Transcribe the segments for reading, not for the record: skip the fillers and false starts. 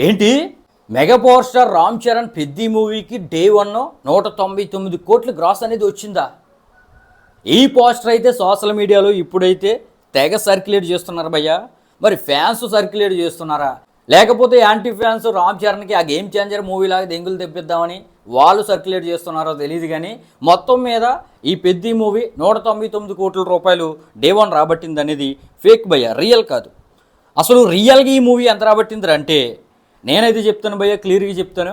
ఏంటి mega power star Ram Charan Peddi మూవీకి day 1 199 కోట్ల గ్రాస్ అనేది వచ్చిందా? ఈ పోస్టర్ అయితే సోషల్ మీడియాలో ఇప్పుడైతే తెగ సర్క్యులేట్ చేస్తున్నారు భయ్యా. మరి ఫ్యాన్స్ సర్క్యులేట్ చేస్తున్నారా, లేకపోతే యాంటీ ఫ్యాన్స్ రామ్ చరణ్కి ఆ గేమ్ చేంజర్ మూవీ లాగా దెంగులు తెప్పిద్దామని వాళ్ళు సర్క్యులేట్ చేస్తున్నారో తెలియదు. కానీ మొత్తం మీద ఈ పెద్ది మూవీ 199 కోట్ల రూపాయలు డే 1 రాబట్టింది అనేది ఫేక్ భయ్యా, రియల్ కాదు. అసలు రియల్గా ఈ మూవీ ఎంత రాబట్టింది అంటే నేనైతే చెప్తాను భయ్యా, క్లియర్గా చెప్తాను.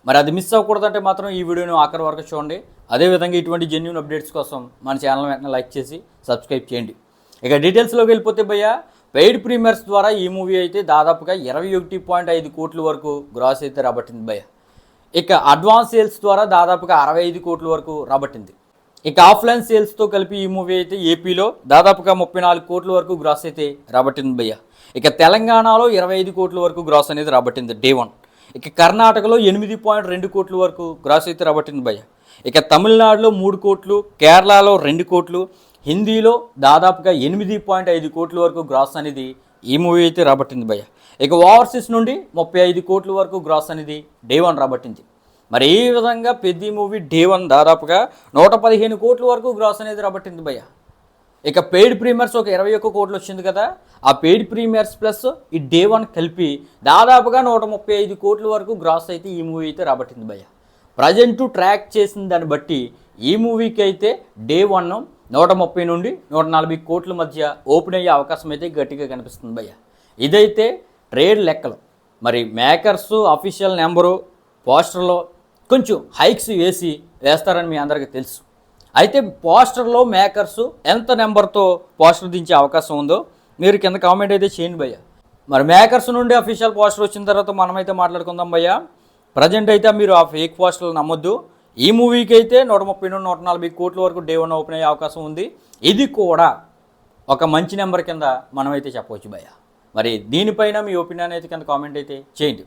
మరి అది మిస్ అవ్వకూడదంటే మాత్రం ఈ వీడియోని ఆఖరి వరకు చూడండి. అదేవిధంగా ఇటువంటి జెన్యూన్ అప్డేట్స్ కోసం మన ఛానల్ వెంటనే లైక్ చేసి సబ్స్క్రైబ్ చేయండి. ఇక డీటెయిల్స్లోకి వెళ్ళిపోతే భయ్యా, పెయిడ్ ప్రీమియర్స్ ద్వారా ఈ మూవీ అయితే దాదాపుగా 21.5 కోట్ల వరకు గ్రాస్ అయితే రాబట్టింది భయ్యా. ఇక అడ్వాన్స్ సేల్స్ ద్వారా దాదాపుగా 65 కోట్ల వరకు రాబట్టింది. ఇక ఆఫ్లైన్ సేల్స్తో కలిపి ఈ మూవీ అయితే ఏపీలో దాదాపుగా 34 కోట్ల వరకు గ్రాస్ అయితే రాబట్టింది భయ్యా. ఇక తెలంగాణలో 25 కోట్ల వరకు గ్రాస్ అనేది రాబట్టింది డే 1. ఇక కర్ణాటకలో 8.2 కోట్ల వరకు గ్రాస్ అయితే రాబట్టింది భయ్యా. ఇక తమిళనాడులో 3 కోట్లు, కేరళలో 2 కోట్లు, హిందీలో దాదాపుగా 8.5 కోట్ల వరకు గ్రాస్ అనేది ఈ మూవీ అయితే రాబట్టింది భయ్యా. ఇక ఓవర్సీస్ నుండి 35 కోట్ల వరకు గ్రాస్ అనేది డే 1 రాబట్టింది. మరి ఈ విధంగా పెద్ది మూవీ డే 1 దాదాపుగా 115 కోట్ల వరకు గ్రాస్ అనేది రాబట్టింది భయ్యా. ఇక పెయిడ్ ప్రీమియర్స్ ఒక 21 కోట్లు వచ్చింది కదా, ఆ పెయిడ్ ప్రీమియర్స్ ప్లస్ ఈ డే 1 కలిపి దాదాపుగా 135 కోట్ల వరకు గ్రాస్ అయితే ఈ మూవీ అయితే రాబట్టింది భయ్యా. ప్రజెంట్ ట్రాక్ చేసిన దాన్ని బట్టి ఈ మూవీకి అయితే డే 1 130 నుండి 140 కోట్ల మధ్య ఓపెన్ అయ్యే అవకాశం అయితే గట్టిగా కనిపిస్తుంది భయ్యా. ఇదైతే ట్రేడ్ లెక్కలు. మరి మేకర్స్ అఫీషియల్ నెంబరు పోస్టర్లో కొంచెం హైక్స్ వేస్తారని మీ అందరికీ తెలుసు. అయితే పోస్టర్లో మేకర్స్ ఎంత నెంబర్తో పోస్టర్ దించే అవకాశం ఉందో మీరు కింద కామెంట్ అయితే చేయండి భయ్యా. మరి మేకర్స్ నుండి అఫీషియల్ పోస్టర్ వచ్చిన తర్వాత మనమైతే మాట్లాడుకుందాం భయ్యా. ప్రజెంట్ అయితే మీరు ఆ ఫేక్ పోస్టర్లు నమ్మొద్దు. ఈ మూవీకి అయితే 130 నుండి 140 కోట్ల వరకు డే 1 ఓపెన్ అయ్యే అవకాశం ఉంది. ఇది కూడా ఒక మంచి నెంబర్ కింద మనమైతే చెప్పవచ్చు భయ్యా. మరి దీనిపైన మీ ఒపీనియన్ అయితే కింద కామెంట్ అయితే చేయండి.